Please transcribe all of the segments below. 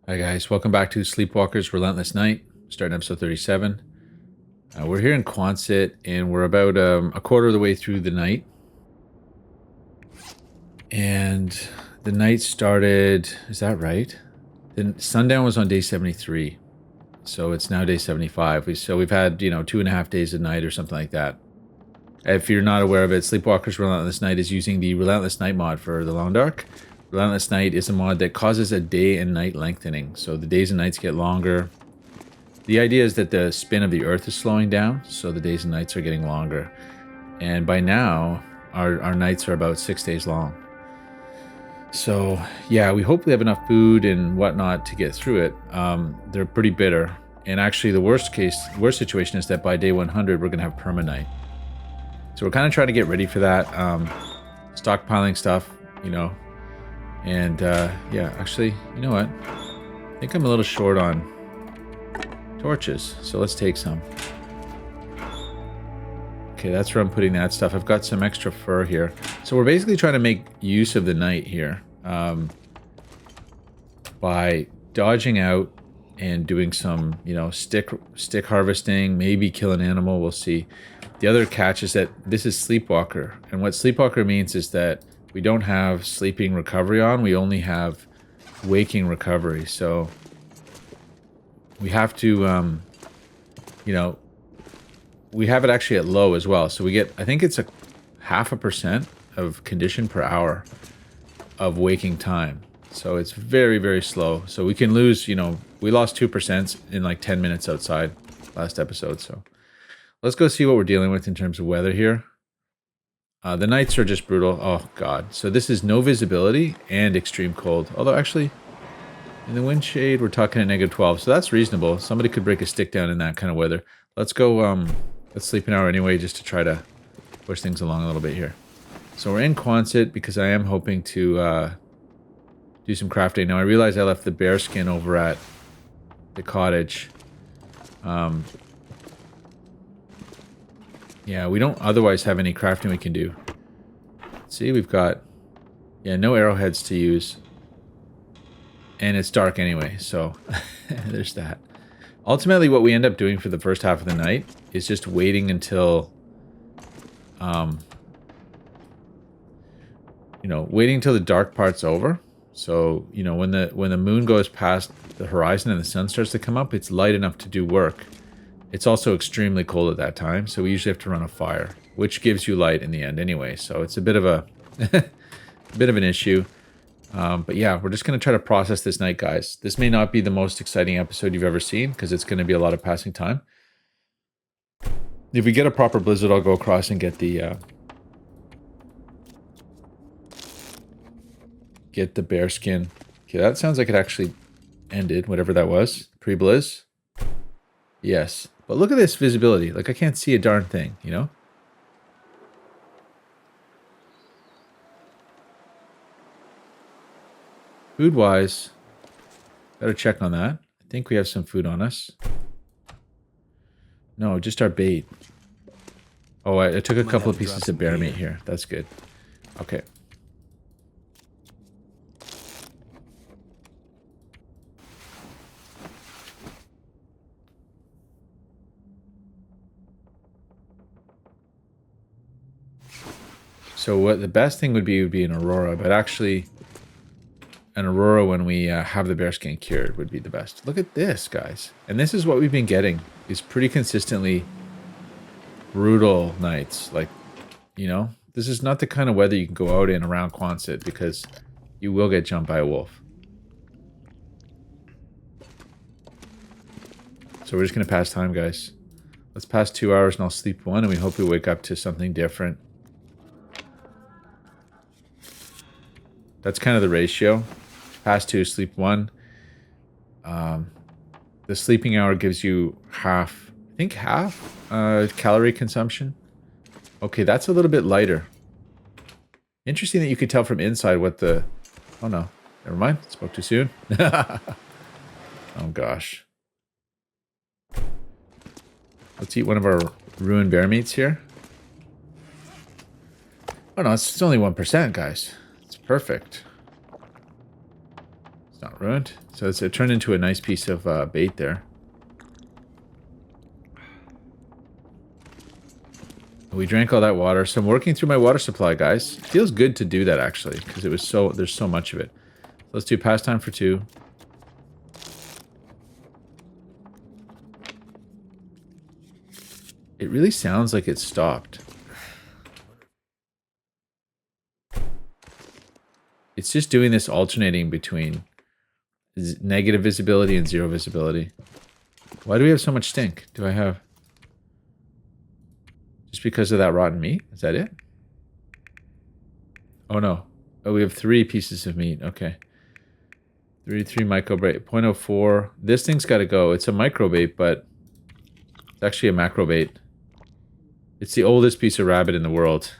Hi guys, welcome back to Sleepwalker's Relentless Night, starting episode 37. We're here in Quonset, and we're about a quarter of the way through the night. And the night started, is that right? The sundown was on day 73, so it's now day 75. So we've had, 2.5 days of night or something like that. If you're not aware of it, Sleepwalker's Relentless Night is using the Relentless Night mod for the Long Dark. Relentless Night is a mod that causes a day and night lengthening, so the days and nights get longer. The idea is that the spin of the Earth is slowing down, so the days and nights are getting longer. And by now, our nights are about 6 days long. So, yeah, we hopefully have enough food and whatnot to get through it. They're pretty bitter. And actually, the worst situation is that by day 100, we're going to have perma-night. So we're kind of trying to get ready for that. Stockpiling stuff, And, yeah, actually, you know what? I think I'm a little short on torches, so let's take some. Okay, that's where I'm putting that stuff. I've got some extra fur here. So we're basically trying to make use of the night here by dodging out and doing some, stick harvesting, maybe kill an animal, we'll see. The other catch is that this is Sleepwalker, and what Sleepwalker means is that we don't have sleeping recovery on, we only have waking recovery, so we have to, we have it actually at low as well. So we get, I think it's a 0.5% of condition per hour of waking time. So it's very, very slow. So we can lose, we lost 2% in like 10 minutes outside last episode. So let's go see what we're dealing with in terms of weather here. The nights are just brutal. Oh, God. So this is no visibility and extreme cold. Although actually, in the wind shade, we're talking at -12, so that's reasonable. Somebody could break a stick down in that kind of weather. Let's go, let's sleep an hour anyway, just to try to push things along a little bit here. So we're in Quonset because I am hoping to do some crafting. Now I realize I left the bear skin over at the cottage. Yeah, we don't otherwise have any crafting we can do. See, we've got, no arrowheads to use. And it's dark anyway, so there's that. Ultimately, what we end up doing for the first half of the night is just waiting until, waiting until the dark part's over. So, when the moon goes past the horizon and the sun starts to come up, it's light enough to do work. It's also extremely cold at that time, so we usually have to run a fire, which gives you light in the end anyway. So it's a bit of a bit of an issue. But yeah, we're just going to try to process this night, guys. This may not be the most exciting episode you've ever seen, because it's going to be a lot of passing time. If we get a proper blizzard, I'll go across and get the bear skin. Okay, that sounds like it actually ended, whatever that was. Pre-blizz? Yes. But look at this visibility. Like, I can't see a darn thing, Food-wise, better check on that. I think we have some food on us. No, just our bait. Oh, I took a couple of pieces of bear meat here. That's good. Okay. So what the best thing would be an aurora, but actually an aurora when we have the bearskin cured would be the best. Look at this, guys. And this is what we've been getting, is pretty consistently brutal nights. Like, this is not the kind of weather you can go out in around Quonset, because you will get jumped by a wolf. So we're just going to pass time, guys. Let's pass 2 hours and I'll sleep 1, and we hope we wake up to something different. That's kind of the ratio. Pass 2, sleep 1. The sleeping hour gives you half, I think half calorie consumption. Okay, that's a little bit lighter. Interesting that you could tell from inside what the... Oh no, never mind. Spoke too soon. Oh gosh. Let's eat one of our ruined bear meats here. Oh no, it's only 1%, guys. It's perfect. It's not ruined. So it turned into a nice piece of bait there. We drank all that water, so I'm working through my water supply, guys. It feels good to do that, actually, because there's so much of it. Let's do pastime for 2. It really sounds like it stopped. It's just doing this alternating between negative visibility and 0 visibility. Why do we have so much stink? Do I have... Just because of that rotten meat? Is that it? Oh no. Oh, we have 3 pieces of meat. Okay. 33 microbait. 0.04. This thing's got to go. It's a microbait, but it's actually a macrobait. It's the oldest piece of rabbit in the world.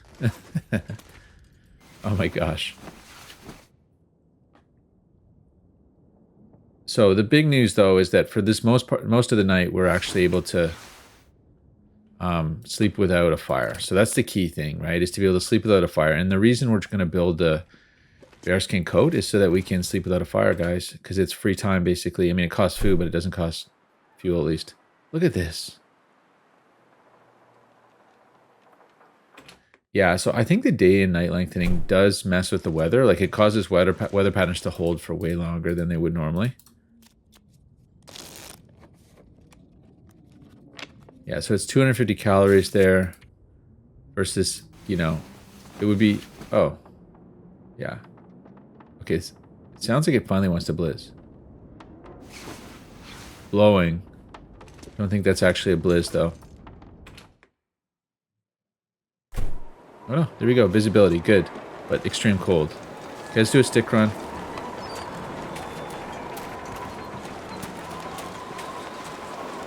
Oh my gosh. So the big news, though, is that for this most of the night, we're actually able to sleep without a fire. So that's the key thing, right? Is to be able to sleep without a fire. And the reason we're going to build a bearskin coat is so that we can sleep without a fire, guys. Because it's free time, basically. I mean, it costs food, but it doesn't cost fuel, at least. Look at this. Yeah, so I think the day and night lengthening does mess with the weather. Like, it causes weather patterns to hold for way longer than they would normally. Yeah, so it's 250 calories there versus, you know, it would be... Oh. Yeah. Okay, it sounds like it finally wants to blizz. Blowing. I don't think that's actually a blizz, though. Oh no, there we go. Visibility, good. But extreme cold. Okay, let's do a stick run.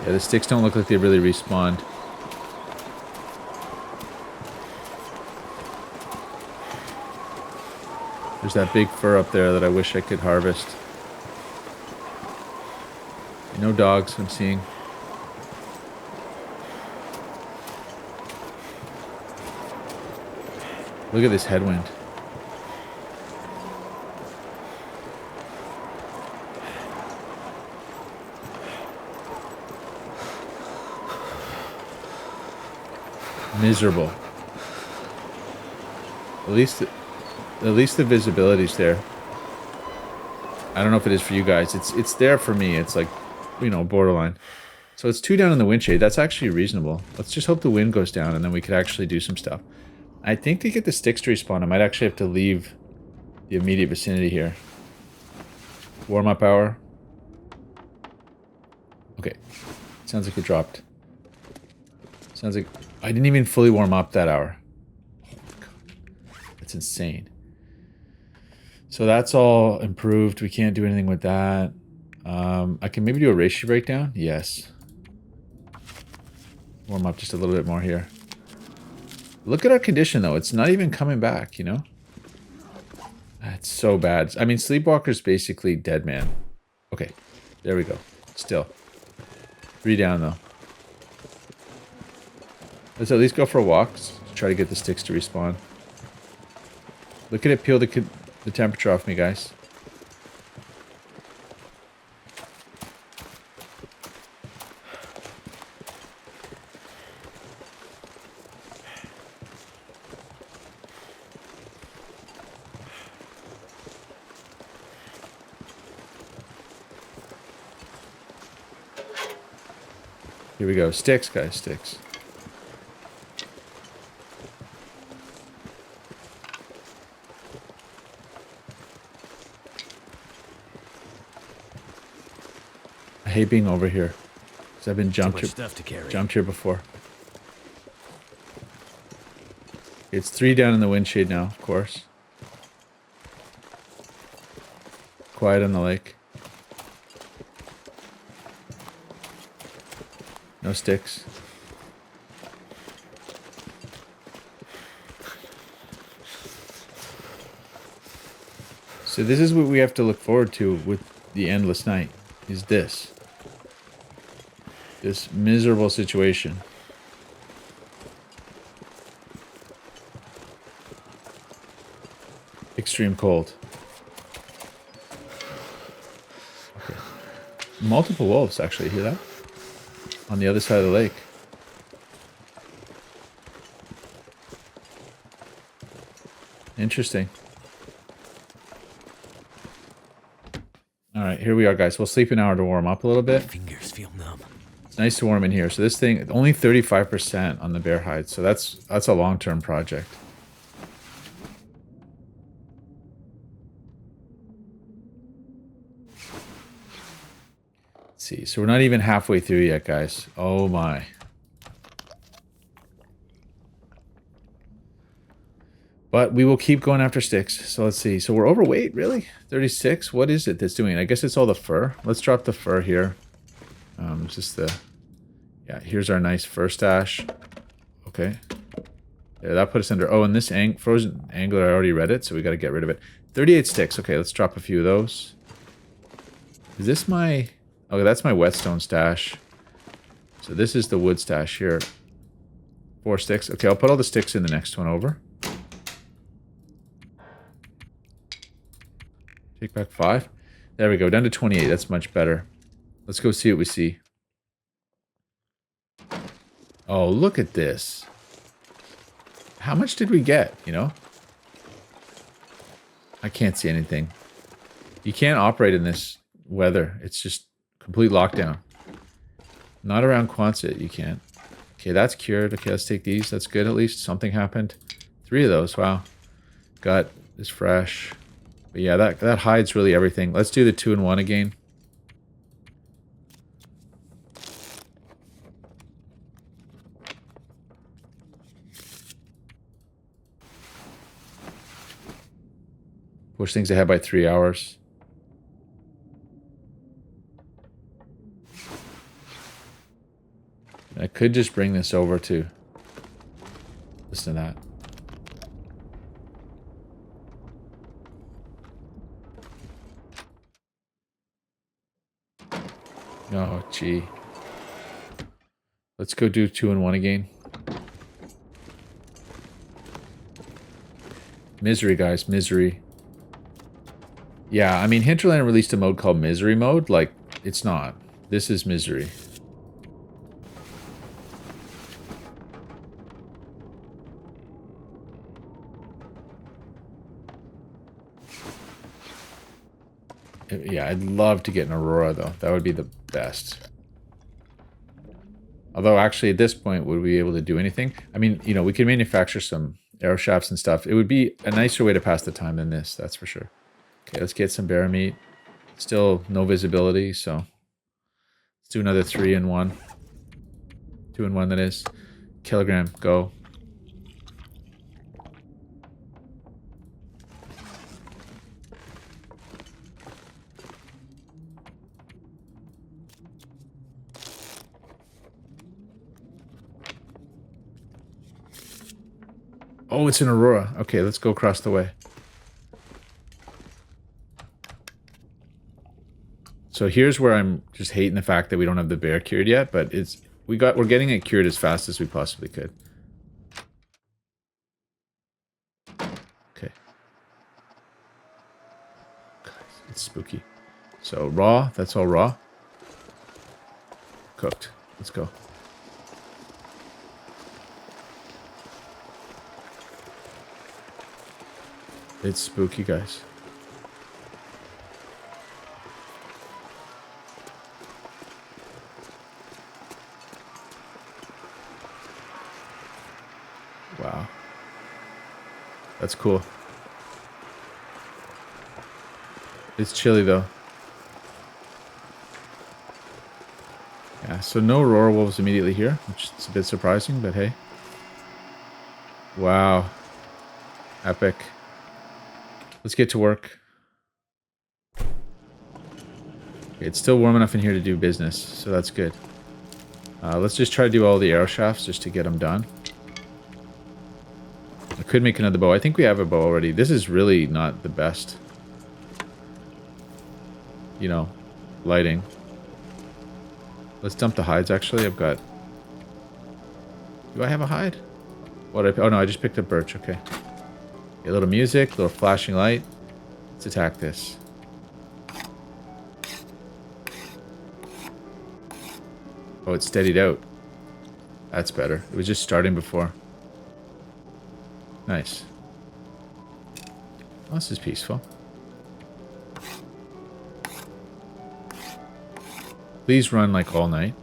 Yeah, the sticks don't look like they really respawned. There's that big fur up there that I wish I could harvest. No dogs I'm seeing. Look at this headwind. Miserable. At least the visibility's there. I don't know if it is for you guys. It's there for me. It's like, you know, borderline. So it's 2 down in the wind shade. That's actually reasonable. Let's just hope the wind goes down and then we could actually do some stuff. I think to get the sticks to respawn, I might actually have to leave the immediate vicinity here. Warm-up hour. Okay. Sounds like it dropped. Sounds like... I didn't even fully warm up that hour. Oh my god. That's insane. So that's all improved. We can't do anything with that. I can maybe do a ratio breakdown. Yes. Warm up just a little bit more here. Look at our condition, though. It's not even coming back, you know? That's so bad. I mean, Sleepwalker's basically dead man. Okay. There we go. Still. 3 down, though. Let's at least go for a walk to try to get the sticks to respawn. Look at it peel the temperature off me, guys. Here we go. Sticks, guys. Sticks. I hate being over here. Because I've been jumped here before. It's 3 down in the wind shade now, of course. Quiet on the lake. No sticks. So this is what we have to look forward to with the Endless Night, is this. This miserable situation. Extreme cold. Multiple wolves, actually. Hear that? On the other side of the lake. Interesting. All right, here we are, guys. We'll sleep an hour to warm up a little bit. My fingers feel numb. It's nice to warm in here. So this thing, only 35% on the bear hide. So that's a long-term project. Let's see. So we're not even halfway through yet, guys. Oh my. But we will keep going after sticks. So let's see. So we're overweight, really? 36? What is it that's doing it? I guess it's all the fur. Let's drop the fur here. Just the... Yeah, here's our nice fur stash. Okay. Yeah, that put us under... Oh, and this frozen angler, I already read it, so we got to get rid of it. 38 sticks. Okay, let's drop a few of those. Is this my... Okay, that's my whetstone stash. So this is the wood stash here. 4 sticks. Okay, I'll put all the sticks in the next one over. Take back 5. There we go. Down to 28. That's much better. Let's go see what we see. Oh, look at this. How much did we get, you know? I can't see anything. You can't operate in this weather. It's just complete lockdown. Not around Quonset, you can't. Okay, that's cured. Okay, let's take these. That's good at least. Something happened. 3 of those. Wow. Gut is fresh. But yeah, that hides really everything. Let's do the 2-in-1 again. Push things ahead by 3 hours. I could just bring this over to... Listen to that. Oh, gee. Let's go do 2-in-1 again. Misery, guys. Misery. Yeah, I mean, Hinterland released a mode called Misery Mode. Like, it's not. This is Misery. Yeah, I'd love to get an Aurora, though. That would be the best. Although, actually, at this point, would we be able to do anything? I mean, you know, we could manufacture some arrow shafts and stuff. It would be a nicer way to pass the time than this, that's for sure. Okay, let's get some bear meat. Still no visibility, so... Let's do another 3-in-1. 2-in-1, that is. Kilogram, go. Oh, it's an Aurora. Okay, let's go across the way. So here's where I'm just hating the fact that we don't have the bear cured yet, but we're getting it cured as fast as we possibly could. Okay. It's spooky. So raw, that's all raw. Cooked. Let's go. It's spooky, guys. Wow. That's cool. It's chilly, though. Yeah, so no Aurora wolves immediately here, which is a bit surprising, but hey. Wow. Epic. Let's get to work. Okay, it's still warm enough in here to do business, so that's good. Let's just try to do all the arrow shafts just to get them done. I could make another bow. I think we have a bow already. This is really not the best, you know, lighting. Let's dump the hides, actually. I've got... Do I have a hide? What? Oh, no, I just picked up birch. Okay. A little music, a little flashing light. Let's attack this. Oh, it steadied out. That's better. It was just starting before. Nice. Well, this is peaceful. Please run like all night.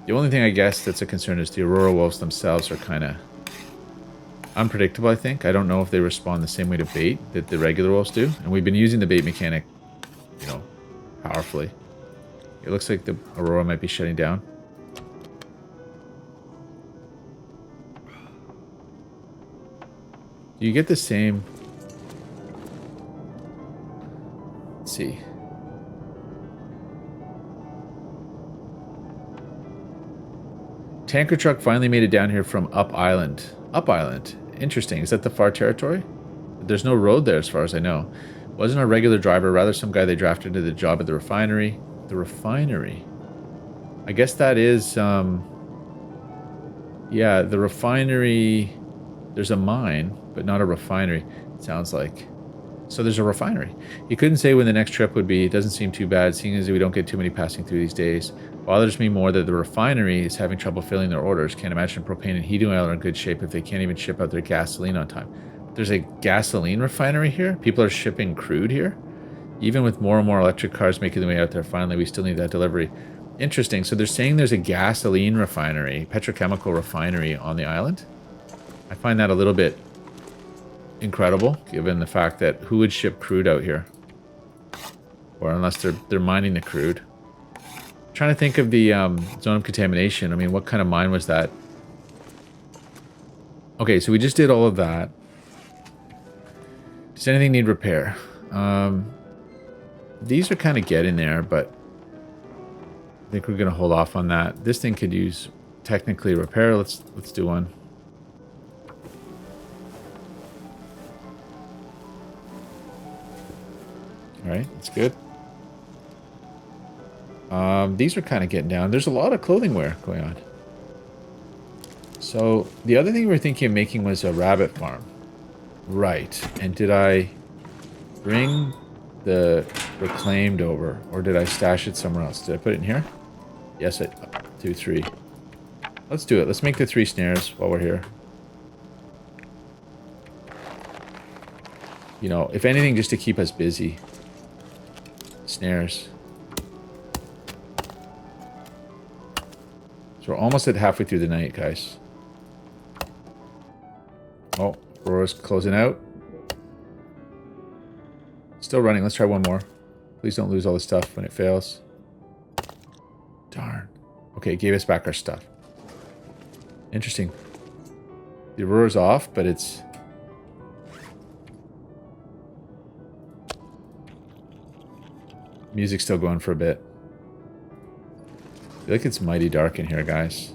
The only thing I guess that's a concern is the Aurora Wolves themselves are kind of unpredictable, I think. I don't know if they respond the same way to bait that the regular wolves do. And we've been using the bait mechanic, you know, powerfully. It looks like the Aurora might be shutting down. Do you get the same... Let's see. Tanker truck finally made it down here from Up Island. Up Island. Interesting. Is that the far territory? There's no road there as far as I know. Wasn't a regular driver, rather some guy they drafted into the job at the refinery. The refinery? I guess that is, yeah, the refinery... There's a mine, but not a refinery, it sounds like. So there's a refinery. He couldn't say when the next trip would be. It doesn't seem too bad, seeing as we don't get too many passing through these days. Bothers me more that the refinery is having trouble filling their orders. Can't imagine propane and heating oil are in good shape if they can't even ship out their gasoline on time. There's a gasoline refinery here? People are shipping crude here? Even with more and more electric cars making their way out there, finally, we still need that delivery. Interesting. So they're saying there's a gasoline refinery, petrochemical refinery on the island? I find that a little bit incredible, given the fact that who would ship crude out here? Or unless they're mining the crude. I'm trying to think of the zone of contamination. I mean, what kind of mine was that? Okay, so we just did all of that. Does anything need repair? These are kind of getting there, but I think we're going to hold off on that. This thing could use technically repair. Let's do one. All right, that's good. These are kind of getting down. There's a lot of clothing wear going on. So the other thing we were thinking of making was a rabbit farm. Right. And did I bring the reclaimed over, or did I stash it somewhere else? Did I put it in here? Yes, I do. 3. Let's do it. Let's make the 3 snares while we're here. You know, if anything, just to keep us busy. Snares. So we're almost at halfway through the night, guys. Oh, Aurora's closing out. Still running. Let's try one more. Please don't lose all the stuff when it fails. Darn. Okay, it gave us back our stuff. Interesting. The Aurora's off, but it's... Music's still going for a bit. I feel like it's mighty dark in here, guys.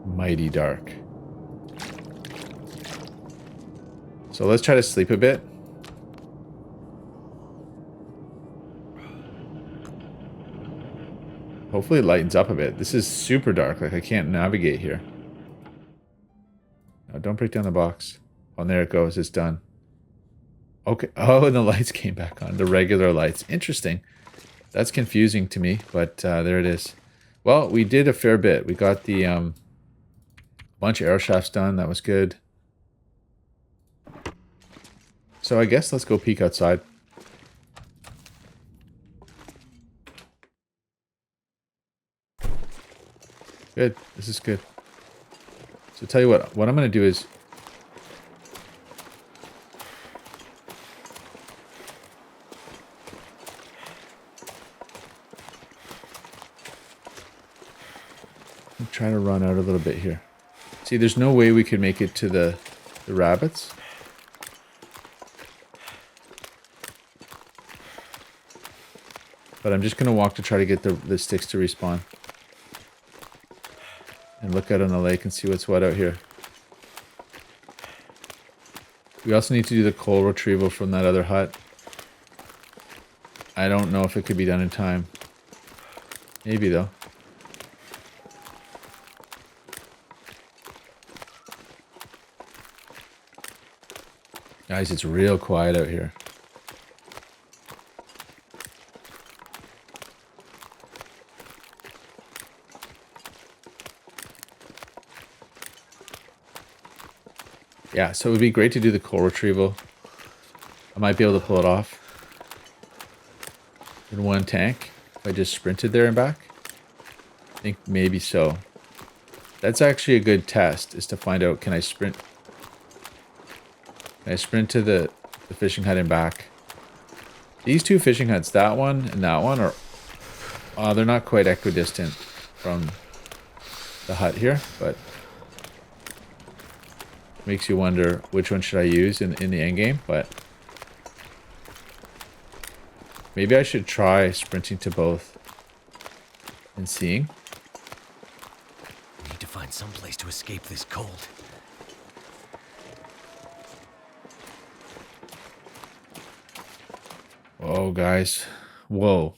Mighty dark. So let's try to sleep a bit. Hopefully it lightens up a bit. This is super dark. Like, I can't navigate here. No, don't break down the box. Oh, and there it goes. It's done. Okay. Oh, and the lights came back on. The regular lights. Interesting. That's confusing to me, but there it is. Well, we did a fair bit. We got the bunch of air shafts done. That was good. So I guess let's go peek outside. Good. This is good. So tell you what I'm going to do is... I'm trying to run out a little bit here. See, there's no way we could make it to the rabbits. But I'm just going to walk to try to get the sticks to respawn. And look out on the lake and see what's what out here. We also need to do the coal retrieval from that other hut. I don't know if it could be done in time. Maybe, though. Guys, it's real quiet out here. Yeah, so it would be great to do the coal retrieval. I might be able to pull it off in one tank if I just sprinted there and back. I think maybe so. That's actually a good test, is to find out, can I sprint? Can I sprint to the fishing hut and back? These two fishing huts, that one and that one, are they're not quite equidistant from the hut here, but makes you wonder which one should I use in the end game. But maybe I should try sprinting to both and seeing. Need to find some place to escape this cold. Whoa, guys. Whoa.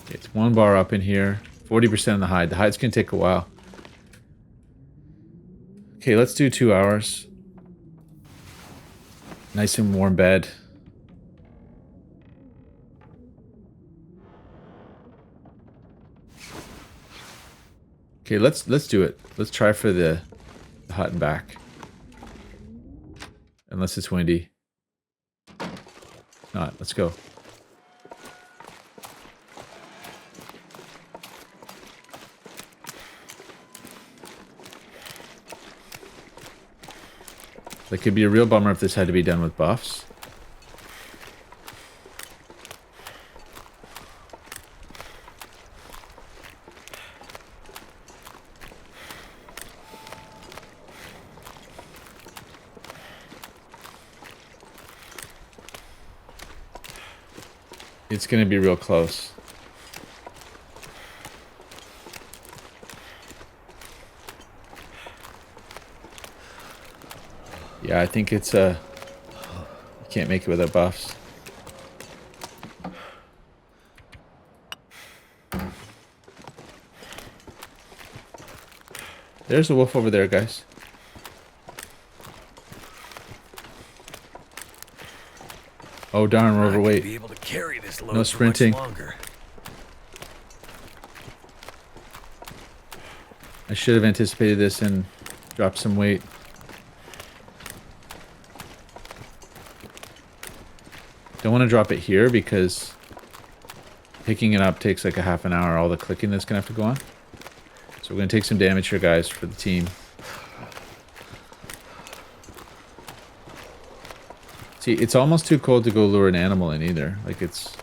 It's 1 bar up in here. 40% on the hide. The hide's gonna take a while. Okay, let's do 2 hours. Nice and warm bed. Okay, let's do it. Let's try for the hut and back. Unless it's windy. Not. Let's go. That could be a real bummer if this had to be done with buffs. It's going to be real close. Yeah, I think it's you can't make it without buffs. There's a wolf over there, guys. Oh darn, we're overweight. Be able to carry this load no sprinting. For much longer. I should have anticipated this and dropped some weight. Don't want to drop it here because picking it up takes like a half an hour. All the clicking that's going to have to go on. So we're going to take some damage here, guys, for the team. See, it's almost too cold to go lure an animal in either. Like it's...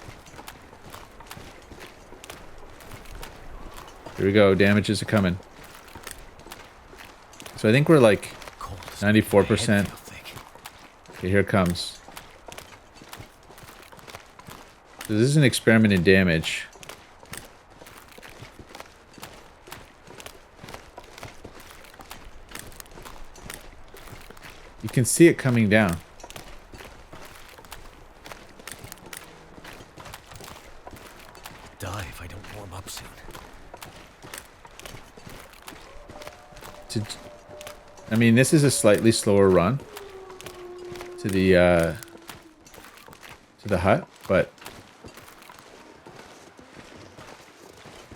Here we go. Damages are coming. So I think we're like 94%. Okay, here it comes. So this is an experiment in damage. You can see it coming down. Die if I don't warm up soon. I mean, this is a slightly slower run to the hut, but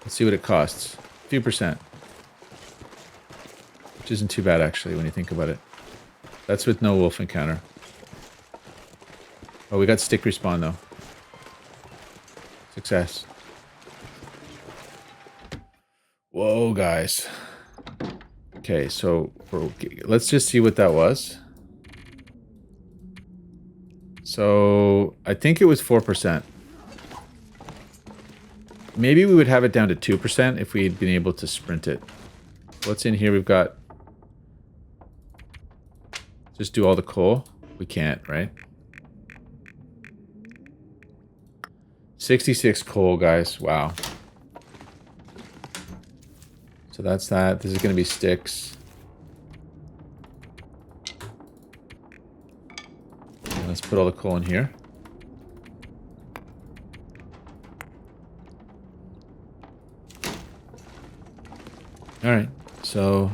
let's see what it costs. A few percent. Which isn't too bad, actually, when you think about it. That's with no wolf encounter. Oh, we got stick respawn, though. Success. Whoa, guys. Okay, so let's just see what that was. So I think it was 4%. Maybe we would have it down to 2% if we'd been able to sprint it. What's in here? We've got... Just do all the coal? We can't, right? 66 coal, guys. Wow. So that's that. This is going to be sticks. And let's put all the coal in here. Alright, so...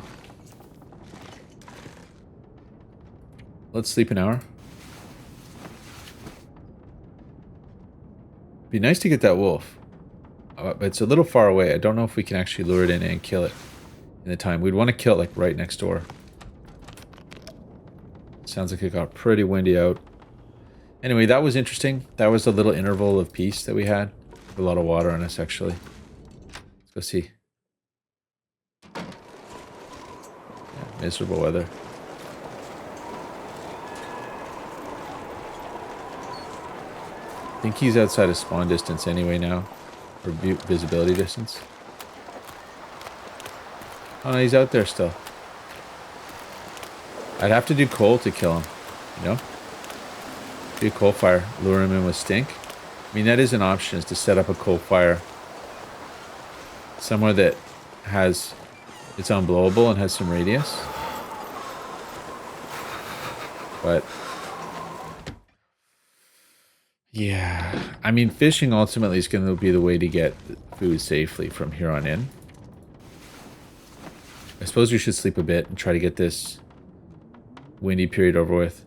Let's sleep an hour. Be nice to get that wolf. But it's a little far away. I don't know if we can actually lure it in and kill it in the time. We'd want to kill it like right next door. Sounds like it got pretty windy out. Anyway, that was interesting. That was a little interval of peace that we had. A lot of water on us, actually. Let's go see. Yeah, miserable weather. I think he's outside of spawn distance anyway now. Or visibility distance. Oh no, he's out there still. I'd have to do coal to kill him, you know? Do a coal fire, lure him in with stink. I mean, that is an option, is to set up a coal fire somewhere that has, it's unblowable and has some radius. But yeah, I mean, fishing ultimately is going to be the way to get food safely from here on in. I suppose we should sleep a bit and try to get this windy period over with.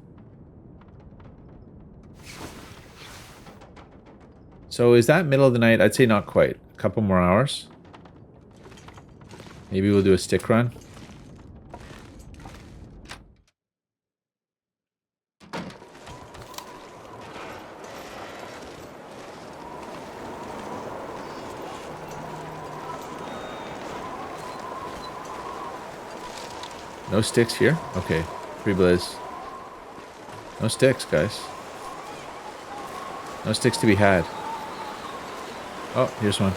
So is that middle of the night? I'd say not quite. A couple more hours. Maybe we'll do a stick run. No sticks here? Okay. Free blaze. No sticks, guys. No sticks to be had. Oh, here's one.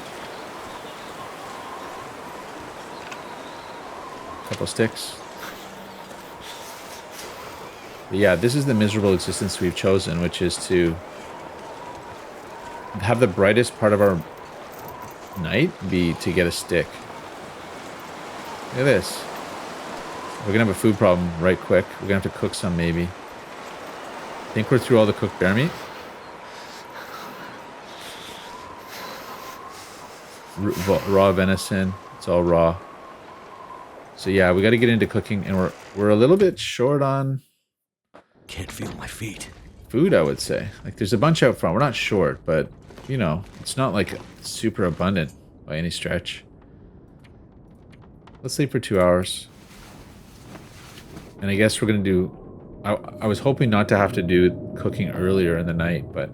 Couple sticks. But yeah, this is the miserable existence we've chosen, which is to have the brightest part of our night be to get a stick. Look at this. We're gonna have a food problem right quick. We're gonna have to cook some, maybe. I think we're through all the cooked bear meat. Raw venison. It's all raw. So yeah, we got to get into cooking, and we're a little bit short on. Can't feel my feet. Food, I would say. Like, there's a bunch out front. We're not short, but you know, it's not like super abundant by any stretch. Let's sleep for 2 hours. And I guess we're gonna do. I was hoping not to have to do cooking earlier in the night, but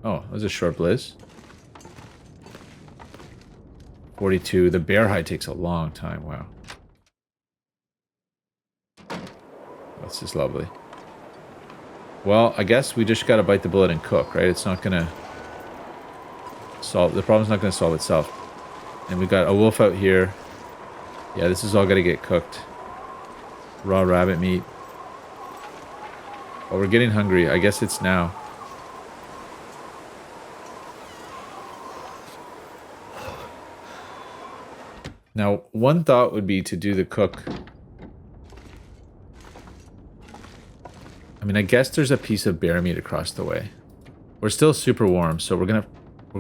oh, that was a short bliz. 42. The bear hide takes a long time. Wow. This is lovely. Well, I guess we just gotta bite the bullet and cook, right? It's not gonna solve the problem's not gonna solve itself. And we got a wolf out here. Yeah, this is all gotta get cooked. Raw rabbit meat. Oh, we're getting hungry. I guess it's now. Now, one thought would be to do the cook. I mean, I guess there's a piece of bear meat across the way. We're still super warm, so we're gonna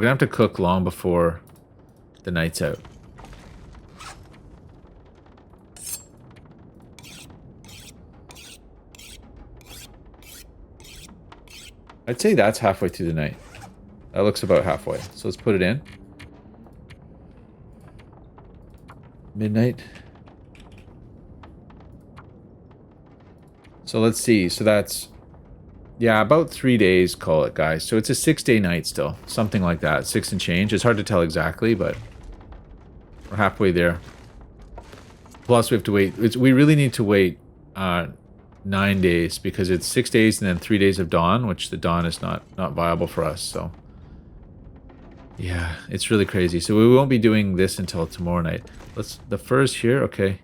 have to cook long before the night's out. I'd say that's halfway through the night. That looks about halfway. So let's put it in. Midnight. So let's see. So that's, yeah, about 3 days, call it, guys. So it's a 6-day night still. Something like that. 6 and change. It's hard to tell exactly, but we're halfway there. Plus we have to wait. We really need to wait 9 days because it's 6 days and then 3 days of dawn, which the dawn is not viable for us. So yeah, it's really crazy. So we won't be doing this until tomorrow night. The fur's here. Okay.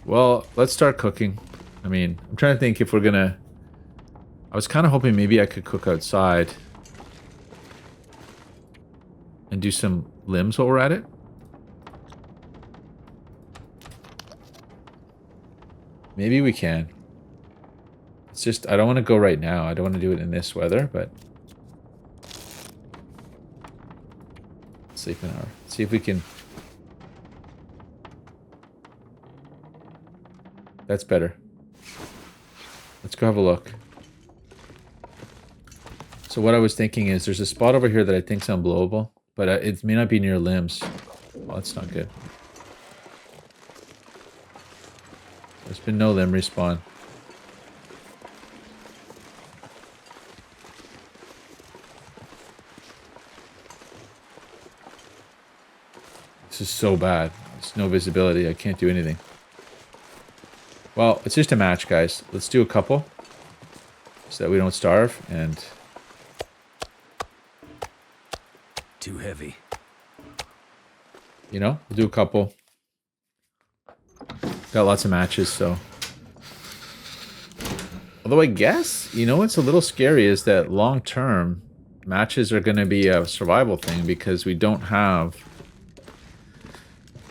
Well, let's start cooking. I mean, I'm trying to think if we're gonna. I was kind of hoping maybe I could cook outside and do some limbs while we're at it. Maybe we can. It's just, I don't want to go right now. I don't want to do it in this weather, but sleep an hour. See if we can. That's better. Let's go have a look. So what I was thinking is there's a spot over here that I think's unblowable, but it may not be near limbs. Well, that's not good. There's been no limb respawn. This is so bad. There's no visibility. I can't do anything. Well, it's just a match, guys. Let's do a couple so that we don't starve. And Too heavy. you know, we'll do a couple. Got lots of matches, so. Although I guess, you know what's a little scary is that long term, matches are going to be a survival thing because we don't have.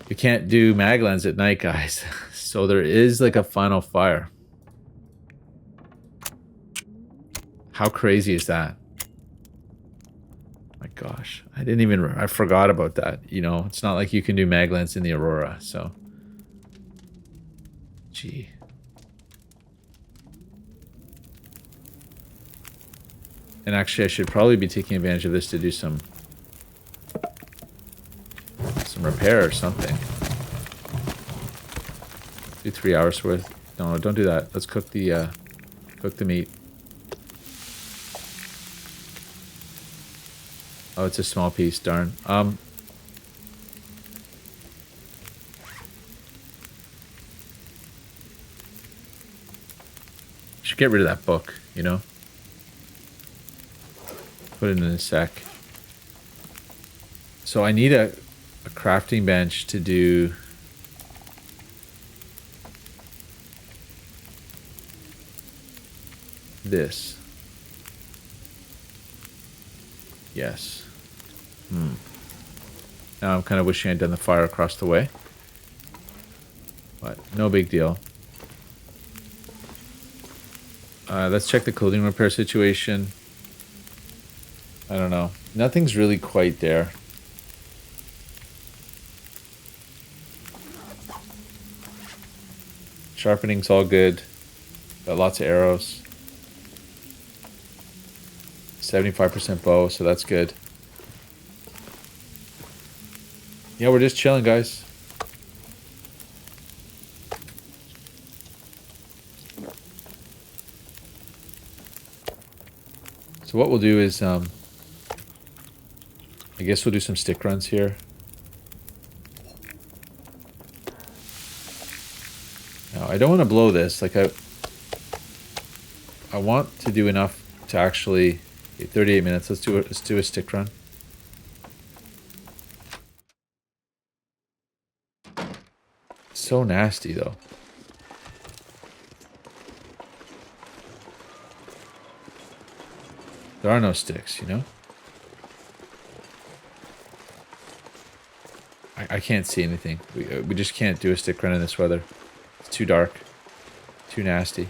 We can't do maglans at night, guys. So there is like a final fire. How crazy is that? My gosh. I forgot about that. You know, it's not like you can do maglans in the Aurora, so. Gee. And actually, I should probably be taking advantage of this to do some repair or something. Do 3 hours worth. No, don't do that. Let's cook the meat. Oh, it's a small piece. Darn. Should get rid of that book. You know. Put it in a sec. So I need a crafting bench to do this. Yes. Now I'm kind of wishing I'd done the fire across the way. But no big deal. Let's check the clothing repair situation. I don't know. Nothing's really quite there. Sharpening's all good. Got lots of arrows. 75% bow, so that's good. Yeah, we're just chilling, guys. So what we'll do is, I guess we'll do some stick runs here. Now, I don't want to blow this. Like, I want to do enough to actually... 38 minutes. Let's do a stick run. So nasty, though. There are no sticks, you know? I can't see anything. We just can't do a stick run in this weather. It's too dark. Too nasty.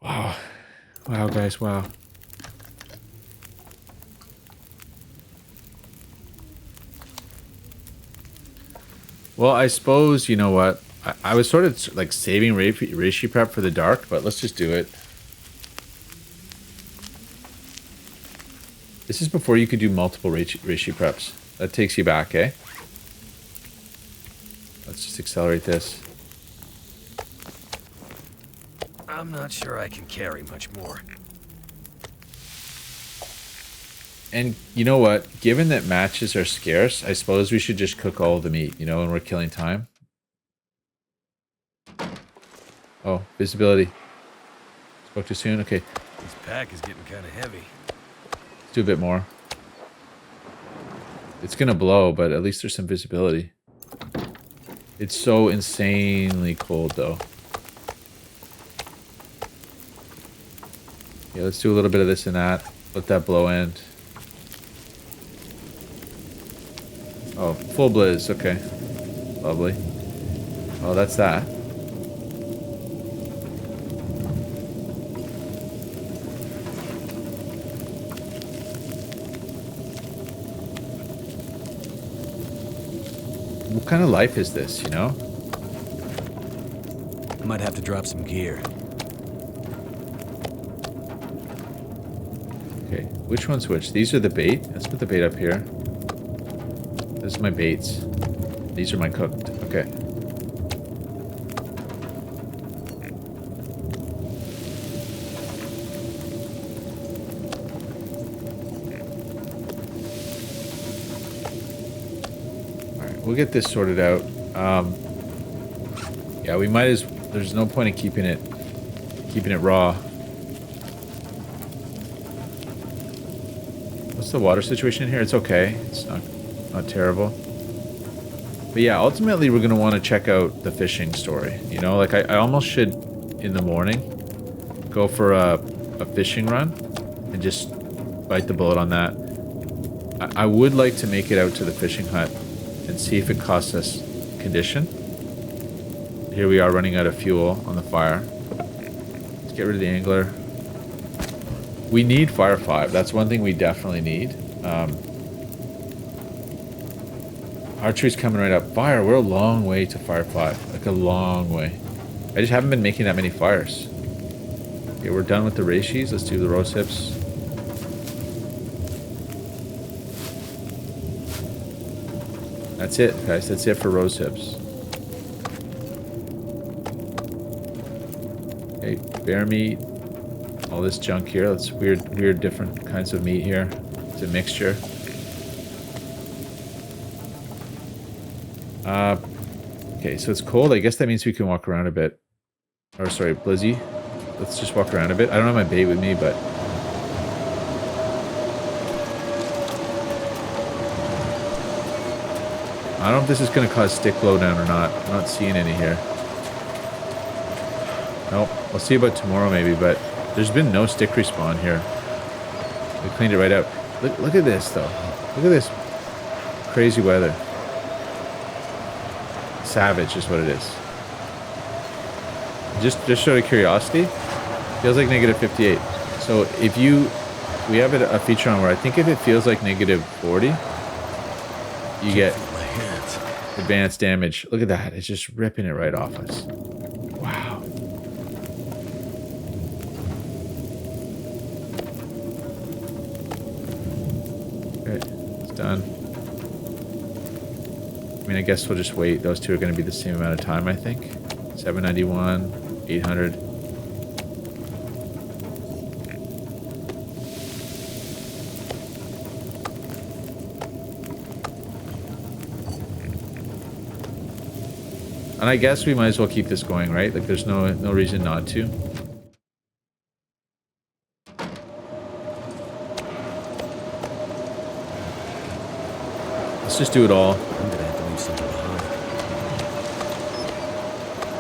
Wow. Wow, guys, wow. Well, I suppose, you know what? I was sort of like saving reishi prep for the dark, but let's just do it. This is before you could do multiple reishi preps. That takes you back, eh? Let's just accelerate this. I'm not sure I can carry much more. And you know what? Given that matches are scarce, I suppose we should just cook all the meat, you know, when we're killing time. Oh, visibility. Spoke too soon? Okay. This pack is getting kind of heavy. Let's do a bit more. It's gonna blow, but at least there's some visibility. It's so insanely cold, though. Yeah, let's do a little bit of this and that. Let that blow end. Oh, full blizz. Okay. Lovely. Oh, that's that. What kind of life is this, you know? I might have to drop some gear. Okay, which one's which? These are the bait. Let's put the bait up here. This is my baits. These are my cooked. Okay. Alright, we'll get this sorted out. Yeah, we might as... There's no point in keeping it raw. What's the water situation here? It's okay. It's not terrible. But yeah, ultimately we're going to want to check out the fishing story. You know, like I almost should, in the morning, go for a fishing run and just bite the bullet on that. I would like to make it out to the fishing hut and see if it costs us condition. Here we are running out of fuel on the fire. Let's get rid of the angler. We need Fire 5. That's one thing we definitely need. Archery's coming right up. Fire, we're a long way to Fire 5. Like a long way. I just haven't been making that many fires. Okay, we're done with the reishi. Let's do the rose hips. That's it, guys. That's it for rose hips. Okay, bear meat. All this junk here. That's weird different kinds of meat here. It's a mixture. Okay, so it's cold. I guess that means we can walk around a bit. Or sorry, Blizzy. Let's just walk around a bit. I don't have my bait with me, but... I don't know if this is going to cause stick blowdown or not. I'm not seeing any here. Nope. I'll see about tomorrow maybe, but there's been no stick respawn here. We cleaned it right out. Look at this, though. Look at this crazy weather. Savage is what it is. Just out of curiosity, feels like negative 58. So if we have a feature on where I think if it feels like negative 40, you get advanced damage. Look at that. It's just ripping it right off us. Wow. Okay, it's done. I mean, I guess we'll just wait. Those two are going to be the same amount of time, I think. 791, 800. And I guess we might as well keep this going, right? Like, there's no reason not to. Let's just do it all.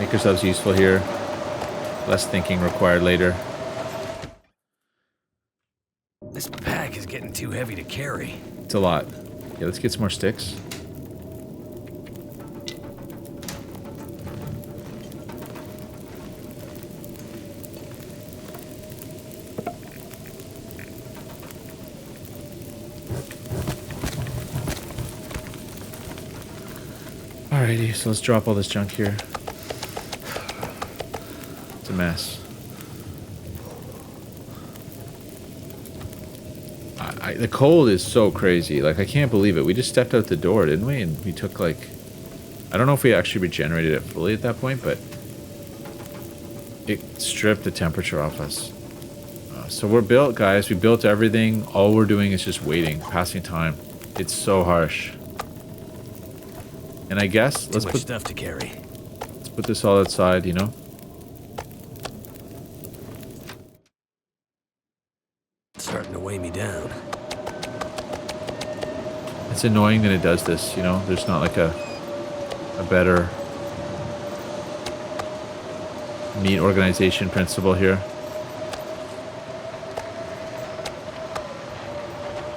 Make ourselves useful here. Less thinking required later. This pack is getting too heavy to carry. It's a lot. Yeah, let's get some more sticks. Alrighty, so let's drop all this junk here. It's a mess. The cold is so crazy. Like, I can't believe it. We just stepped out the door, didn't we? And we took, like... I don't know if we actually regenerated it fully at that point, but... it stripped the temperature off us. So we're built, guys. We built everything. All we're doing is just waiting, passing time. It's so harsh. And I guess let's put stuff to carry. Let's put this all outside, you know? It's starting to weigh me down. It's annoying that it does this, you know? There's not like a better meat organization principle here.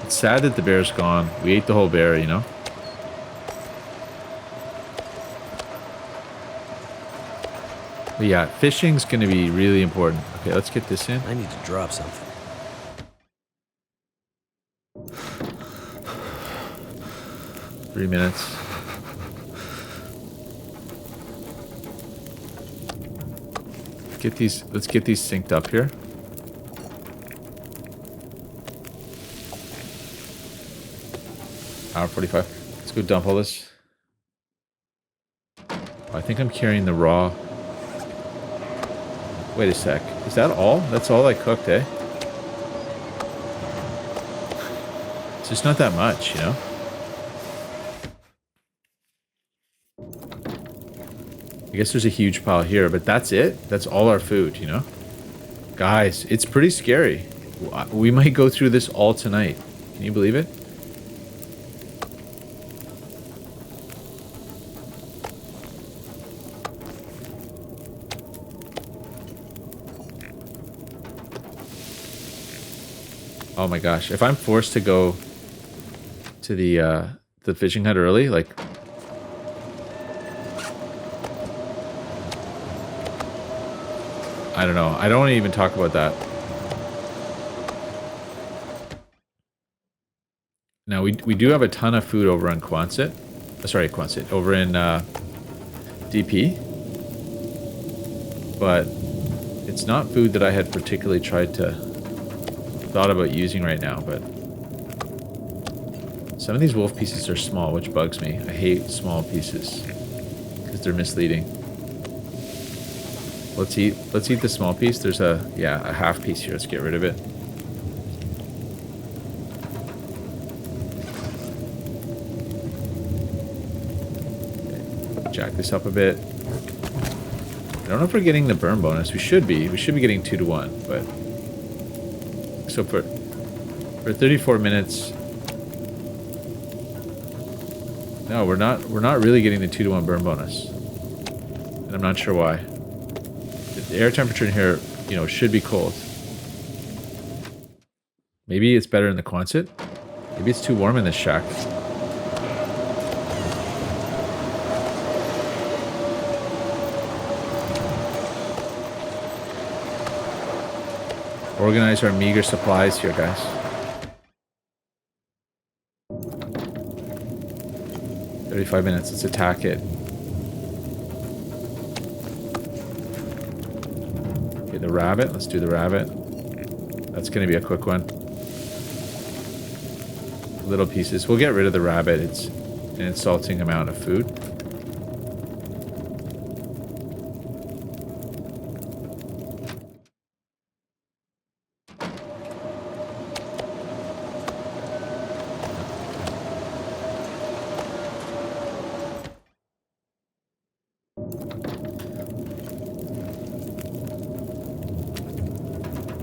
It's sad that the bear's gone. We ate the whole bear, you know? But yeah, fishing's going to be really important. Okay, let's get this in. I need to drop something. Three minutes. Let's get these synced up here. Hour 45. Let's go dump all this. I think I'm carrying the raw. Wait a sec. Is that all? That's all I cooked, eh? It's just not that much, you know? I guess there's a huge pile here, but that's it? That's all our food, you know? Guys, it's pretty scary. We might go through this all tonight. Can you believe it? Oh my gosh, if I'm forced to go to the fishing hut early, like I don't know. I don't want to even talk about that. Now we do have a ton of food over on Quonset. Sorry, Quonset. Over in DP. But it's not food that I had particularly thought about using right now, but some of these wolf pieces are small, which bugs me. I hate small pieces because they're misleading. Let's eat the small piece. There's a half piece here. Let's get rid of it. Okay. Jack this up a bit. I don't know if we're getting the burn bonus. We should be. We should be getting 2 to 1, but so for 34 minutes. No, we're not really getting the 2 to 1 burn bonus. And I'm not sure why. The air temperature in here, you know, should be cold. Maybe it's better in the Quonset. Maybe it's too warm in this shack. Organize our meager supplies here, guys. "35 minutes. Let's attack it." Okay, the rabbit. Let's do the rabbit. That's going to be a quick one. Little pieces. We'll get rid of the rabbit. It's an insulting amount of food.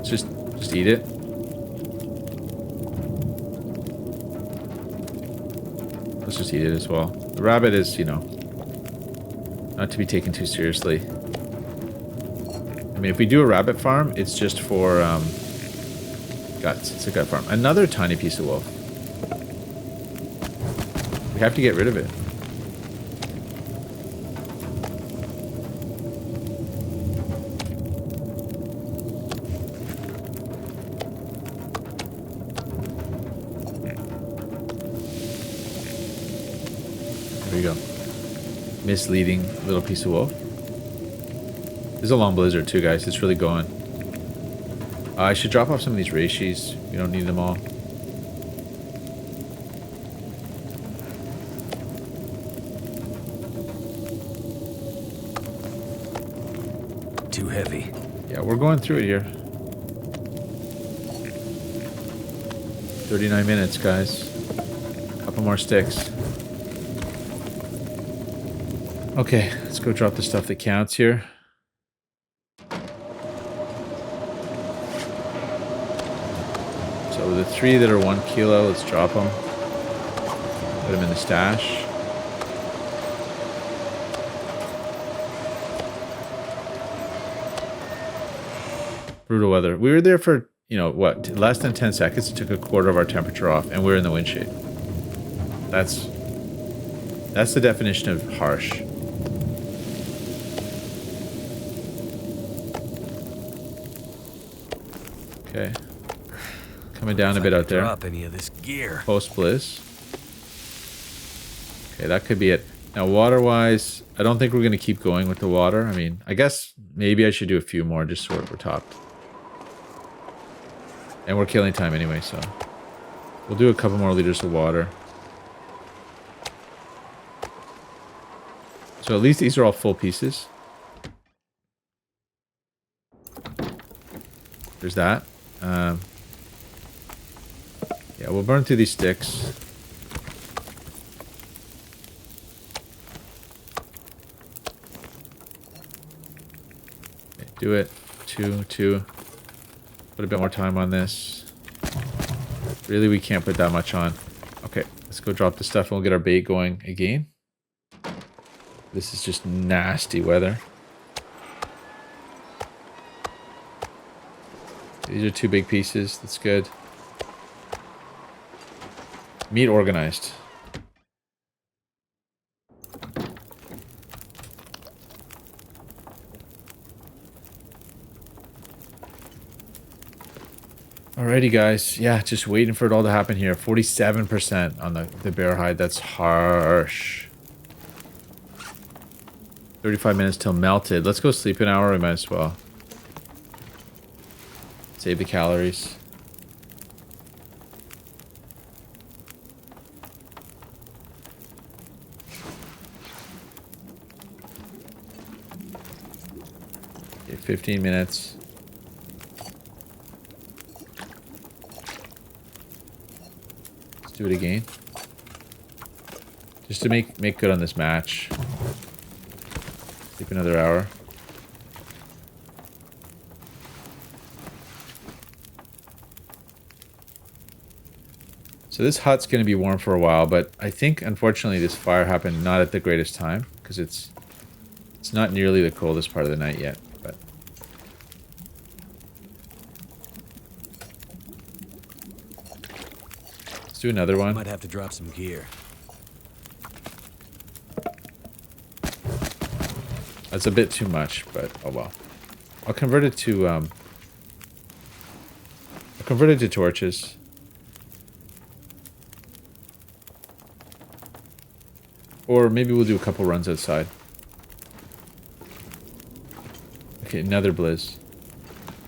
Just eat it. Let's just eat it as well. The rabbit is, you know, not to be taken too seriously. I mean, if we do a rabbit farm, it's just for guts. It's a gut farm. Another tiny piece of wolf. We have to get rid of it. There you go. Misleading little piece of wolf. There's a long blizzard too, guys. It's really going. I should drop off some of these reishis. We don't need them all. Too heavy. Yeah, we're going through it here. 39 minutes, guys. Couple more sticks. Okay, let's go drop the stuff that counts here. So the 3 that are 1 kilo, let's drop them. Put them in the stash. Brutal weather. We were there for, you know, what, less than 10 seconds. It took a quarter of our temperature off, and we're in the wind shade. That's the definition of harsh. Okay. Coming down a bit out there. Drop any of this gear. Post bliss. Okay, that could be it. Now, water-wise, I don't think we're going to keep going with the water. I mean, I guess maybe I should do a few more just so we're topped. And we're killing time anyway, so we'll do a couple more liters of water. So at least these are all full pieces. There's that. Yeah, we'll burn through these sticks. Okay, do it. Two. Put a bit more time on this. Really, we can't put that much on. Okay, let's go drop the stuff and we'll get our bait going again. This is just nasty weather. These are 2 big pieces. That's good. Meat organized. Alrighty, guys. Yeah, just waiting for it all to happen here. 47% on the bear hide. That's harsh. 35 minutes till melted. Let's go sleep an hour. We might as well. Save the calories. Okay, 15 minutes. Let's do it again. Just to make good on this match. Sleep another hour. So this hut's going to be warm for a while, but I think, unfortunately, this fire happened not at the greatest time, because it's not nearly the coldest part of the night yet, but... Let's do another one. Might have to drop some gear. That's a bit too much, but oh well. I'll convert it to, torches. Or maybe we'll do a couple runs outside. Okay, another blizz.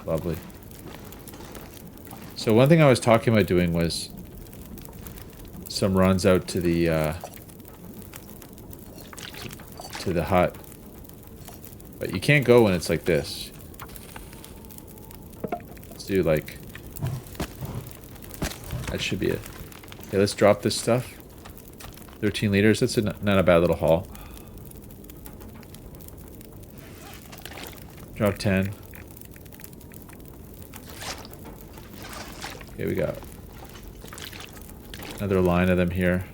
Lovely. So one thing I was talking about doing was some runs out to the hut. But you can't go when it's like this. Let's do like... That should be it. Okay, let's drop this stuff. 13 liters, that's not a bad little haul. Drop 10. Okay, we got another line of them here.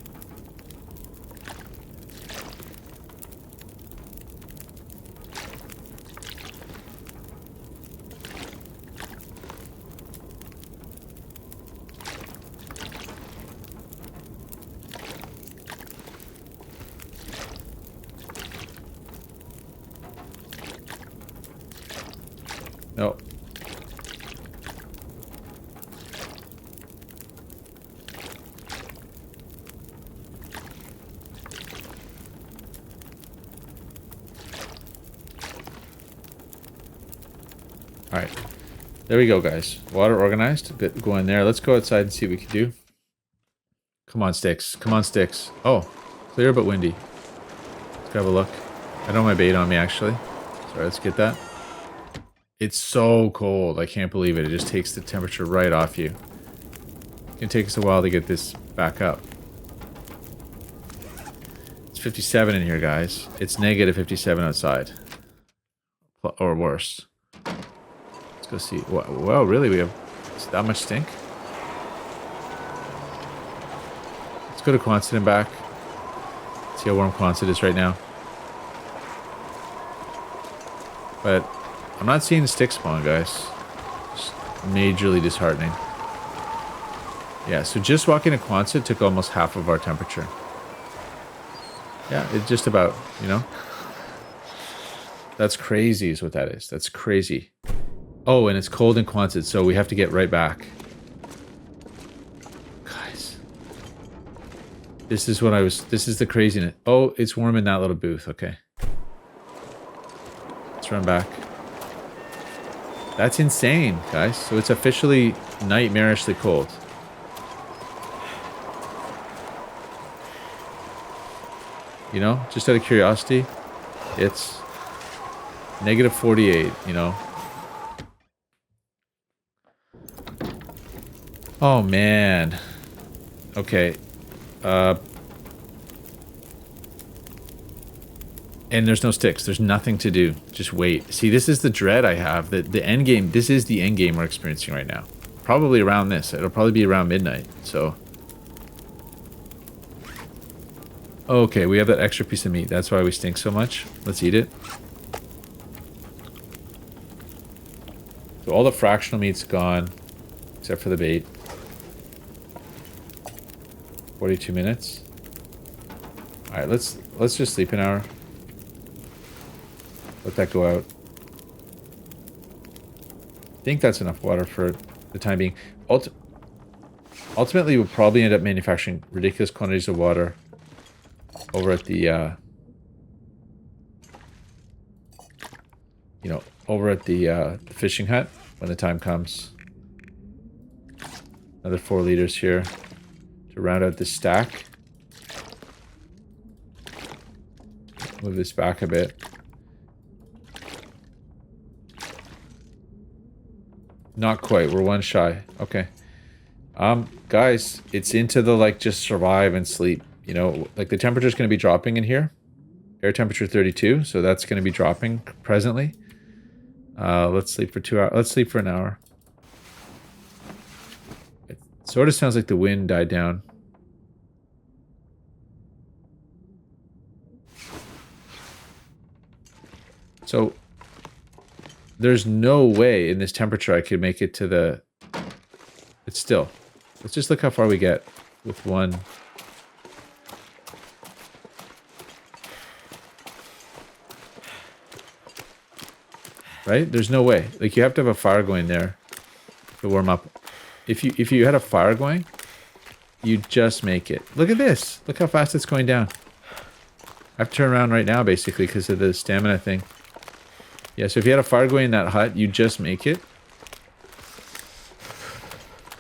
No. Alright. There we go, guys. Water organized. Good. Go in there. Let's go outside and see what we can do. Come on, sticks. Come on, sticks. Oh. Clear but windy. Let's have a look. I don't have my bait on me, actually. Sorry, let's get that. It's so cold. I can't believe it. It just takes the temperature right off you. It's going to take us a while to get this back up. It's 57 in here, guys. It's negative 57 outside. Or worse. Let's go see. Wow, really? We have that much stink? Let's go to Quonset and back. See how warm Quonset is right now. But I'm not seeing the stick spawn, guys. Just majorly disheartening. Yeah, so just walking to Quonset took almost half of our temperature. Yeah, it's just about, you know. That's crazy is what that is. That's crazy. Oh, and it's cold in Quonset, so we have to get right back. Guys. This is the craziness. Oh, it's warm in that little booth. Okay. Let's run back. That's insane, guys. So it's officially nightmarishly cold. You know, just out of curiosity. It's negative 48, you know. Oh, man. Okay. And there's no sticks. There's nothing to do. Just wait. See, this is the dread I have. The end game. This is the end game we're experiencing right now. Probably around this. It'll probably be around midnight. So. Okay, we have that extra piece of meat. That's why we stink so much. Let's eat it. So all the fractional meat's gone. Except for the bait. 42 minutes. Alright, let's just sleep an hour. Let that go out. I think that's enough water for the time being. Ultimately, we'll probably end up manufacturing ridiculous quantities of water over at the, over at the fishing hut when the time comes. Another 4 liters here to round out this stack. Move this back a bit. Not quite. We're 1 shy. Okay. Guys, it's into the, like, just survive and sleep. You know, like, the temperature's going to be dropping in here. Air temperature 32, so that's going to be dropping presently. Let's sleep for 2 hours. Let's sleep for an hour. It sort of sounds like the wind died down. So, there's no way in this temperature I could make it to the... It's still. Let's just look how far we get with one. Right? There's no way. Like, you have to have a fire going there to warm up. If you had a fire going, you just make it. Look at this. Look how fast it's going down. I have to turn around right now, basically, because of the stamina thing. Yeah, so if you had a fire going in that hut, you just make it.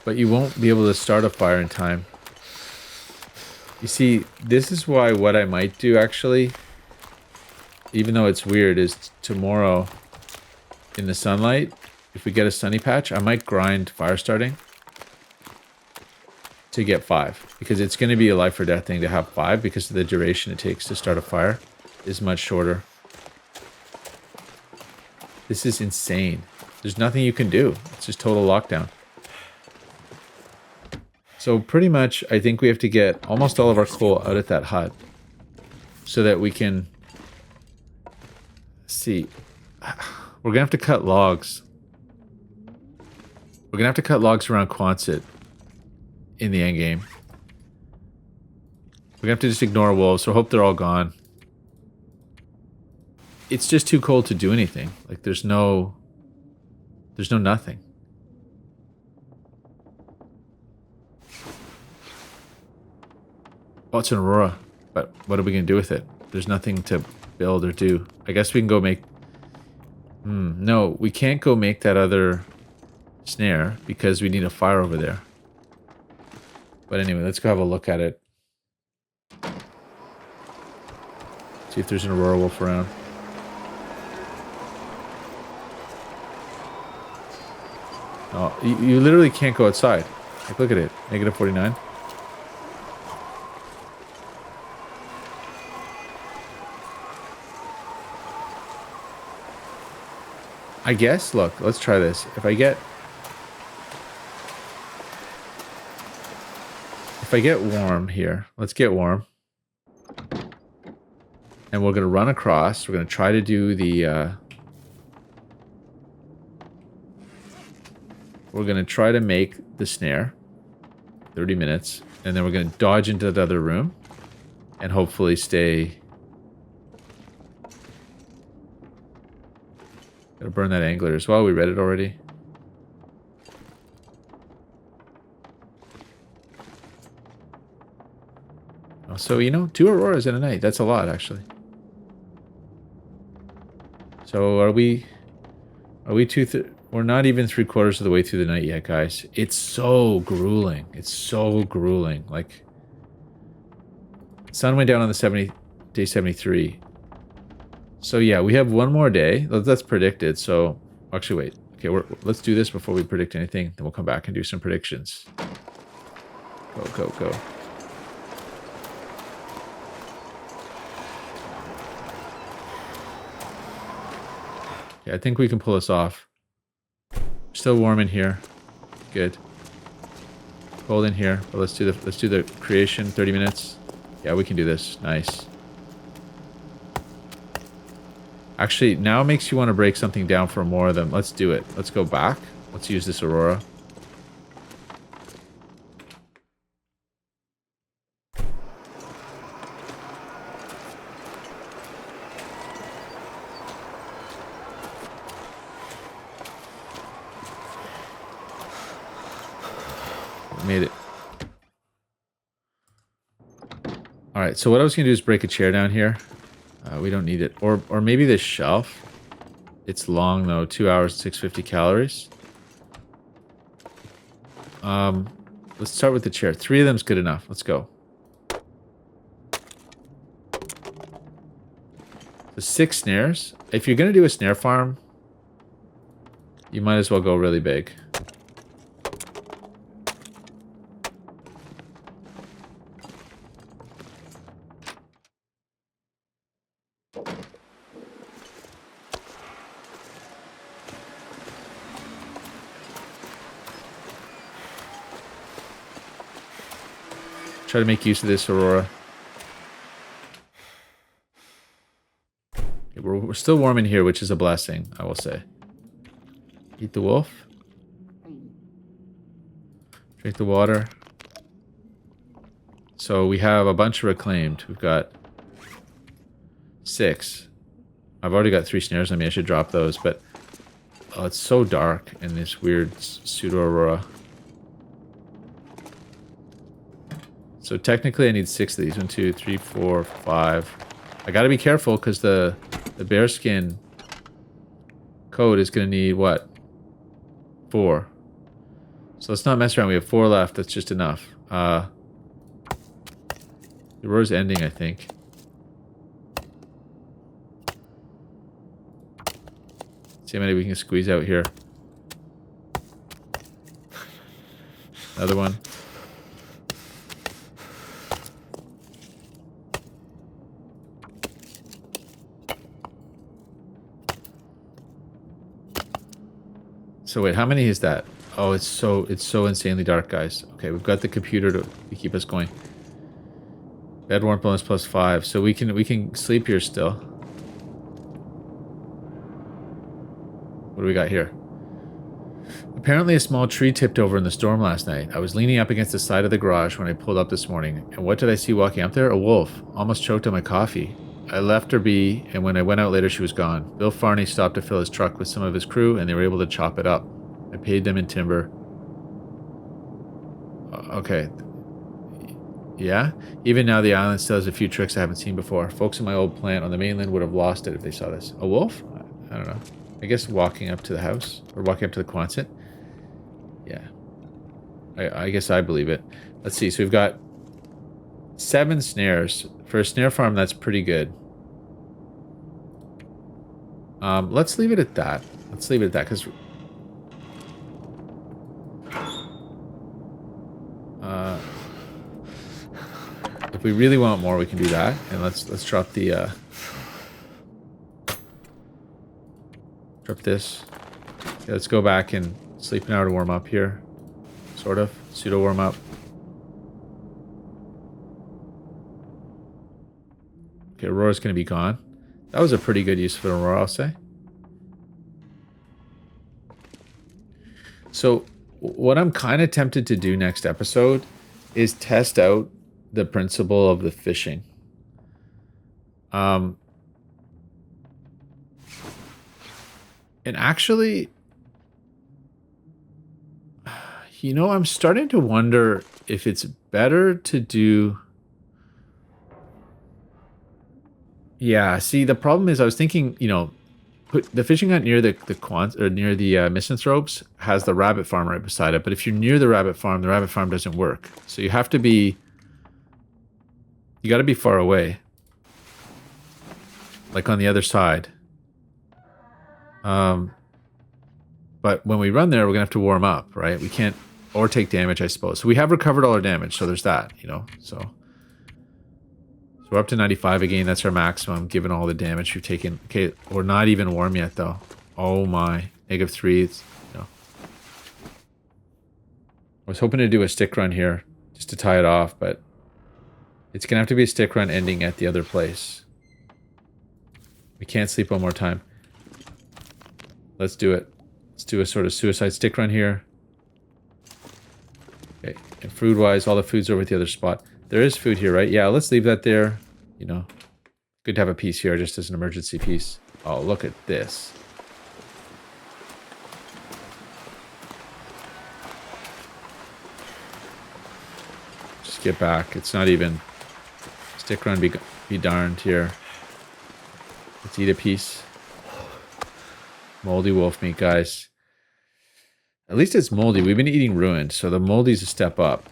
But you won't be able to start a fire in time. You see, this is why what I might do, actually, even though it's weird, is tomorrow in the sunlight, if we get a sunny patch, I might grind fire starting to get 5. Because it's going to be a life or death thing to have 5 because of the duration it takes to start a fire is much shorter. This is insane. There's nothing you can do. It's just total lockdown. So pretty much, I think we have to get almost all of our coal out at that hut so that we can see. We're gonna have to cut logs. We're gonna have to cut logs around Quonset in the end game. We're gonna have to just ignore wolves, so hope they're all gone. It's just too cold to do anything. Like, there's no nothing. Oh, it's an aurora. But what are we going to do with it? There's nothing to build or do. I guess we can go make... no, we can't go make that other snare because we need a fire over there. But anyway, let's go have a look at it. See if there's an aurora wolf around. Oh, you literally can't go outside. Like, look at it. Negative 49. I guess, look, let's try this. If I get warm here, let's get warm. And we're going to run across. We're going to try to do the... we're going to try to make the snare. 30 minutes. And then we're going to dodge into the other room. And hopefully stay... Gotta burn that angler as well. We read it already. Oh, so, you know, 2 auroras in a night. That's a lot, actually. So, are we we're not even 3/4 of the way through the night yet, guys. It's so grueling. It's so grueling. Like, sun went down on the day 73. So yeah, we have one more day. That's predicted. So actually, wait. Okay, let's do this before we predict anything. Then we'll come back and do some predictions. Go, go, go. Okay, I think we can pull this off. Still warm in here. Good. Cold in here. But let's do the creation. 30 minutes. Yeah, we can do this. Nice. Actually, now it makes you want to break something down for more of them. Let's do it. Let's go back. Let's use this Aurora. Made it. Alright, so what I was going to do is break a chair down here. We don't need it. Or maybe this shelf. It's long though. 2 hours, 650 calories. Let's start with the chair. 3 of them's good enough. Let's go. So 6 snares. If you're going to do a snare farm, you might as well go really big. Try to make use of this Aurora. Okay, we're still warm in here, which is a blessing, I will say. Eat the wolf. Drink the water. So we have a bunch of reclaimed. We've got 6. I've already got 3 snares on me. I should drop those, but oh, it's so dark in this weird pseudo Aurora. So technically I need 6 of these. 1, 2, 3, 4, 5. I gotta be careful because the bearskin coat is gonna need what? 4. So let's not mess around. We have 4 left. That's just enough. The Aurora's ending, I think. See how many we can squeeze out here. Another one. So wait, how many is that? Oh, it's so insanely dark, guys. Okay, we've got the computer to keep us going. Bed warmth bonus +5, so we can sleep here still. What do we got here? Apparently a small tree tipped over in the storm last night. I was leaning up against the side of the garage when I pulled up this morning, and what did I see walking up there? A wolf. Almost choked on my coffee. I left her be, and when I went out later, she was gone. Bill Farney stopped to fill his truck with some of his crew, and they were able to chop it up. I paid them in timber. Okay. Yeah? Even now, the island still has a few tricks I haven't seen before. Folks in my old plant on the mainland would have lost it if they saw this. A wolf? I don't know. I guess walking up to the house, or walking up to the Quonset. Yeah. I guess I believe it. Let's see. So we've got 7 snares. For a snare farm, that's pretty good. Let's leave it at that. Let's leave it at that, because... if we really want more, we can do that. And let's drop the... drop this. Okay, let's go back and sleep an hour to warm up here. Sort of. Pseudo warm up. Okay, Aurora's going to be gone. That was a pretty good use for Aurora, I'll say. So, what I'm kind of tempted to do next episode is test out the principle of the fishing. And actually, you know, I'm starting to wonder if it's better to do... Yeah, see, the problem is I was thinking, you know, put the fishing hut near the misanthropes has the rabbit farm right beside it. But if you're near the rabbit farm doesn't work. So you have to be... You got to be far away. like on the other side. But when we run there, we're gonna have to warm up, right? We can't, or take damage, I suppose. So we have recovered all our damage, so there's that, you know. So we're up to 95 again. That's our maximum, given all the damage we've taken. Okay, we're not even warm yet, though. Oh my, -3. It's, you know. I was hoping to do a stick run here, just to tie it off, but it's gonna have to be a stick run ending at the other place. We can't sleep one more time. Let's do it. Let's do a sort of suicide stick run here. Okay, and food-wise, all the food's over at the other spot. There is food here, right? Yeah, let's leave that there. You know, good to have a piece here just as an emergency piece. Oh, look at this. Just get back. It's not even... Stick run be darned here. Let's eat a piece. Moldy wolf meat, guys. At least it's moldy. We've been eating ruined, so the moldy's a step up.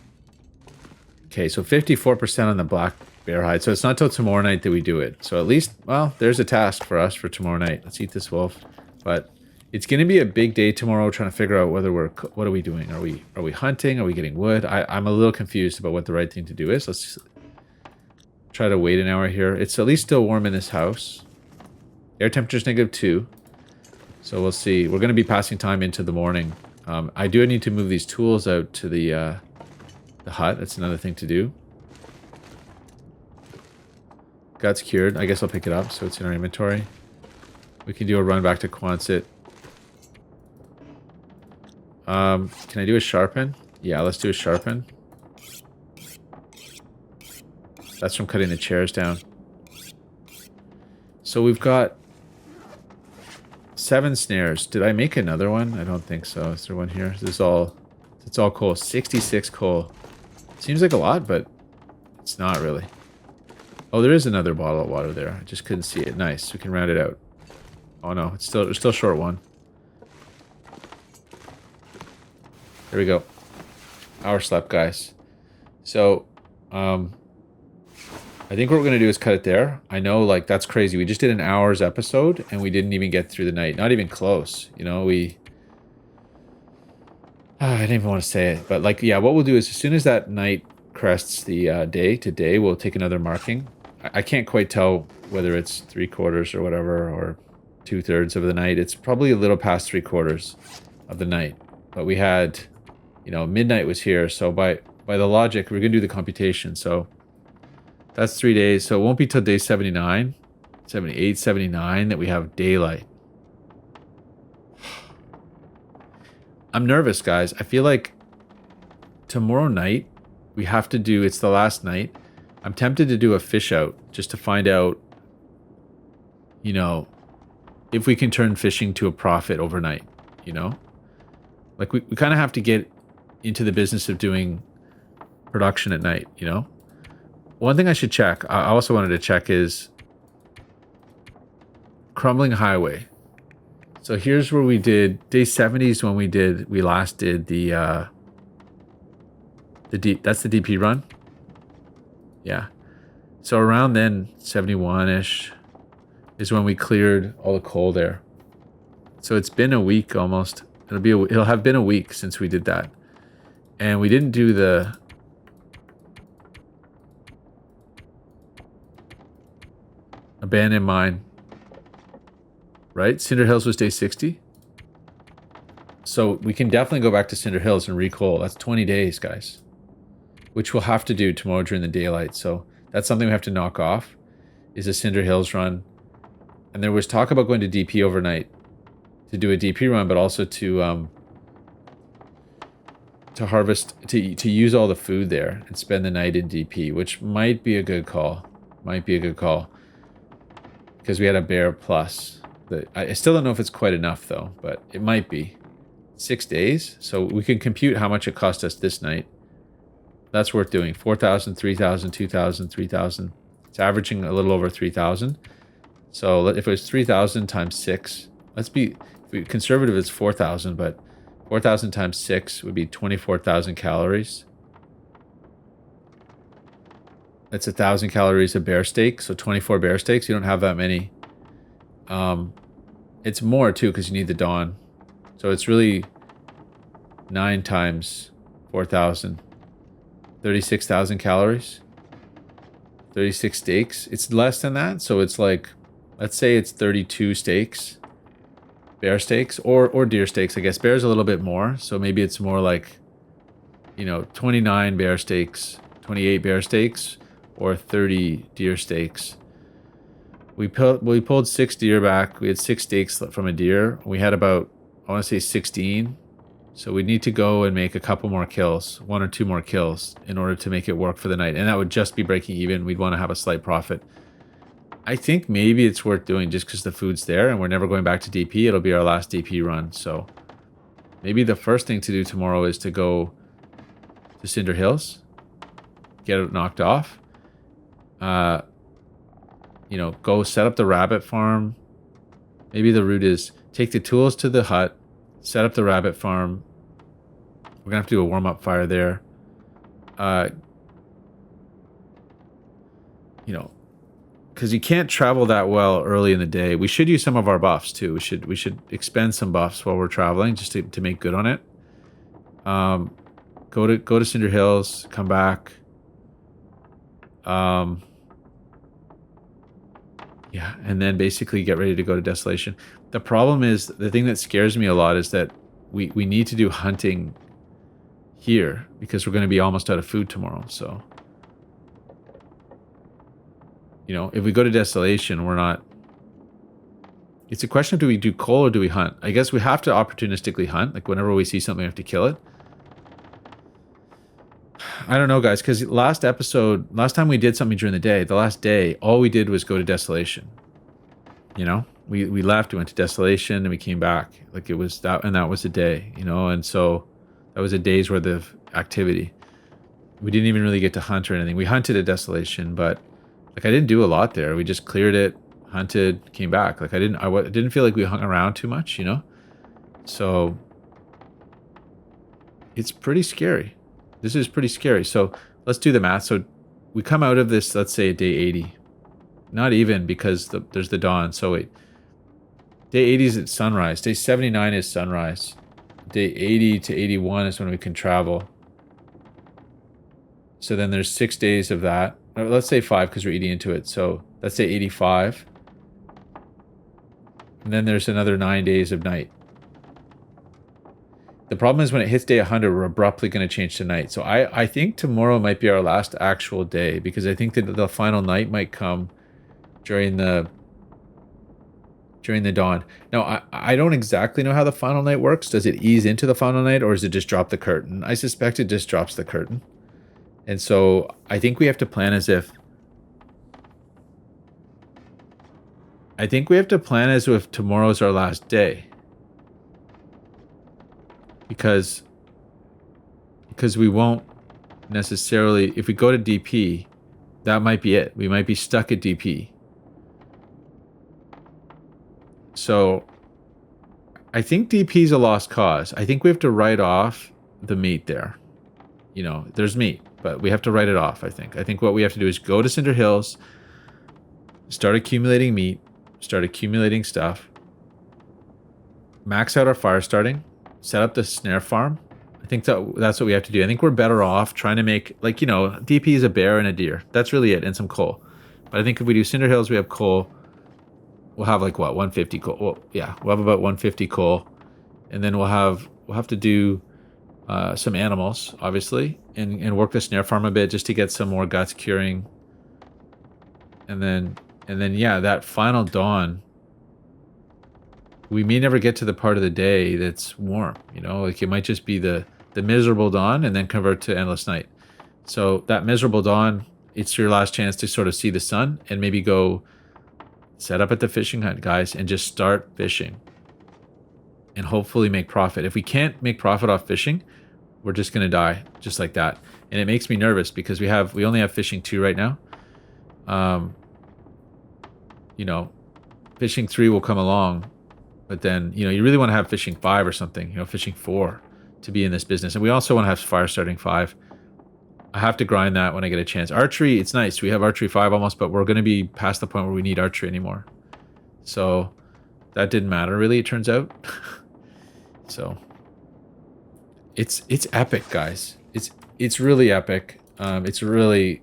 Okay, so 54% on the black bear hide. So it's not till tomorrow night that we do it. So at least, well, there's a task for us for tomorrow night. Let's eat this wolf. But it's going to be a big day tomorrow trying to figure out whether what are we doing? Are we hunting? Are we getting wood? I'm a little confused about what the right thing to do is. Let's try to wait an hour here. It's at least still warm in this house. Air temperature's -2. So we'll see. We're going to be passing time into the morning. I do need to move these tools out to the hut. That's another thing to do. Guts cured. I guess I'll pick it up so it's in our inventory. We can do a run back to Quonset. Can I do a sharpen? Yeah, let's do a sharpen. That's from cutting the chairs down. So we've got 7 snares. Did I make another one? I don't think so. Is there one here? It's all coal. 66 coal. Seems like a lot, but it's not really. Oh, there is another bottle of water there. I just couldn't see it. Nice. We can round it out. Oh no, it's still short one. There we go. Hour slept, guys. So, I think what we're going to do is cut it there. I know, like, that's crazy. We just did an hour's episode, and we didn't even get through the night. Not even close. You know, I didn't even want to say it. But, like, yeah, what we'll do is as soon as that night crests the day to day, we'll take another marking. I can't quite tell whether it's 3/4 or whatever, or 2/3 of the night. It's probably a little past 3/4 of the night. But we had, you know, midnight was here. So by the logic, we're going to do the computation. So... that's 3 days, so it won't be till day 79, 78, 79 that we have daylight. I'm nervous, guys. I feel like tomorrow night we have to do, it's the last night. I'm tempted to do a fish out just to find out, you know, if we can turn fishing to a profit overnight, you know? Like we kind of have to get into the business of doing production at night, you know? One thing I should check, I also wanted to check is Crumbling Highway. So here's where we did, day 70 is when we last did that's the DP run. Yeah. So around then, 71-ish is when we cleared all the coal there. So it's been a week almost. It'll have been a week since we did that. And we didn't do the abandoned mine, right? Cinder Hills was day 60. So we can definitely go back to Cinder Hills and recoal. That's 20 days, guys. Which we'll have to do tomorrow during the daylight. So that's something we have to knock off, is a Cinder Hills run. And there was talk about going to DP overnight to do a DP run, but also to harvest, to use all the food there and spend the night in DP, which might be a good call. Might be a good call. Because we had a bear plus. I still don't know if it's quite enough, though, but it might be. 6 days? So we can compute how much it cost us this night. That's worth doing. 4,000, 3,000, 2,000, 3,000. It's averaging a little over 3,000. So if it was 3,000 times 6, let's be conservative, it's 4,000, but 4,000 times 6 would be 24,000 calories. That's 1,000 calories of bear steak, so 24 bear steaks. You don't have that many It's more too because you need the dawn. So it's really 9 times 4,000. 36,000 calories. 36 steaks. It's less than that. So it's like, let's say it's 32 steaks. Bear steaks or deer steaks. I guess bear's a little bit more. So maybe it's more like, 29 bear steaks, 28 bear steaks, or 30 deer steaks. We pulled 6 deer back. We had 6 steaks from a deer. We had about, I want to say 16. So we need to go and make a couple more kills, 1 or 2 more kills in order to make it work for the night. And that would just be breaking even. We'd want to have a slight profit. I think maybe it's worth doing just because the food's there and we're never going back to DP. It'll be our last DP run. So maybe the first thing to do tomorrow is to go to Cinder Hills, get it knocked off. Go set up the rabbit farm. Maybe the route is take the tools to the hut, set up the rabbit farm. We're gonna have to do a warm-up fire there. Because you can't travel that well early in the day. We should use some of our buffs too. We should expend some buffs while we're traveling just to make good on it. Go to Cinder Hills, come back. Yeah, and then basically get ready to go to Desolation. The problem is, the thing that scares me a lot is that we need to do hunting here because we're going to be almost out of food tomorrow. So, if we go to Desolation, we're not... It's a question of do we do coal or do we hunt? I guess we have to opportunistically hunt. Like whenever we see something, we have to kill it. I don't know, guys, because last time we did something during the day, the last day, all we did was go to Desolation. We left, we went to Desolation, and we came back. Like it was that, and that was a day, and so that was a day's worth of activity. We didn't even really get to hunt or anything. We hunted at Desolation, but like I didn't do a lot there. We just cleared it, hunted, came back. Like I didn't feel like we hung around too much, So it's pretty scary. This is pretty scary. So let's do the math. So we come out of this, let's say, at day 80. Not even, because there's the dawn. So wait. Day 80 is at sunrise. Day 79 is sunrise. Day 80 to 81 is when we can travel. So then there's 6 days of that. Or let's say 5 because we're eating into it. So let's say 85. And then there's another 9 days of night. The problem is when it hits day 100, we're abruptly going to change to night. So I think tomorrow might be our last actual day because I think that the final night might come during the dawn. Now, I don't exactly know how the final night works. Does it ease into the final night or does it just drop the curtain? I suspect it just drops the curtain. And so I think we have to plan as if... tomorrow's our last day. Because we won't necessarily... If we go to DP, that might be it. We might be stuck at DP. So I think DP is a lost cause. I think we have to write off the meat there. There's meat, but we have to write it off, I think. I think what we have to do is go to Cinder Hills, start accumulating meat, start accumulating stuff, max out our fire starting, set up the snare farm. I think that's what we have to do. I think we're better off trying to make, DP is a bear and a deer. That's really it, and some coal. But I think if we do Cinder Hills, we have coal. We'll have 150 coal. Well, yeah, we'll have about 150 coal. And then we'll have to do some animals, obviously, and work the snare farm a bit just to get some more guts curing. And then yeah, that final dawn, we may never get to the part of the day that's warm, it might just be the miserable dawn and then convert to endless night. So that miserable dawn, it's your last chance to sort of see the sun and maybe go set up at the fishing hut, guys, and just start fishing and hopefully make profit. If we can't make profit off fishing, we're just going to die just like that. And it makes me nervous because we only have fishing 2 right now. Fishing 3 will come along. But then, you really want to have fishing 5 or something, fishing 4 to be in this business. And we also want to have fire starting 5. I have to grind that when I get a chance. Archery, it's nice. We have archery 5 almost, but we're going to be past the point where we need archery anymore. So that didn't matter really, it turns out. So it's epic, guys. It's really epic. It's really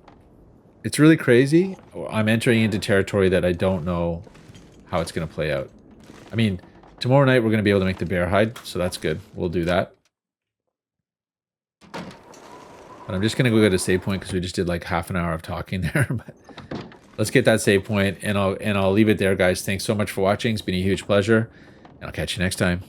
crazy. I'm entering into territory that I don't know how it's going to play out. I mean, tomorrow night we're going to be able to make the bear hide, so that's good. We'll do that. But I'm just going to go get a save point because we just did like half an hour of talking there. But let's get that save point, and I'll leave it there, guys. Thanks so much for watching. It's been a huge pleasure, and I'll catch you next time.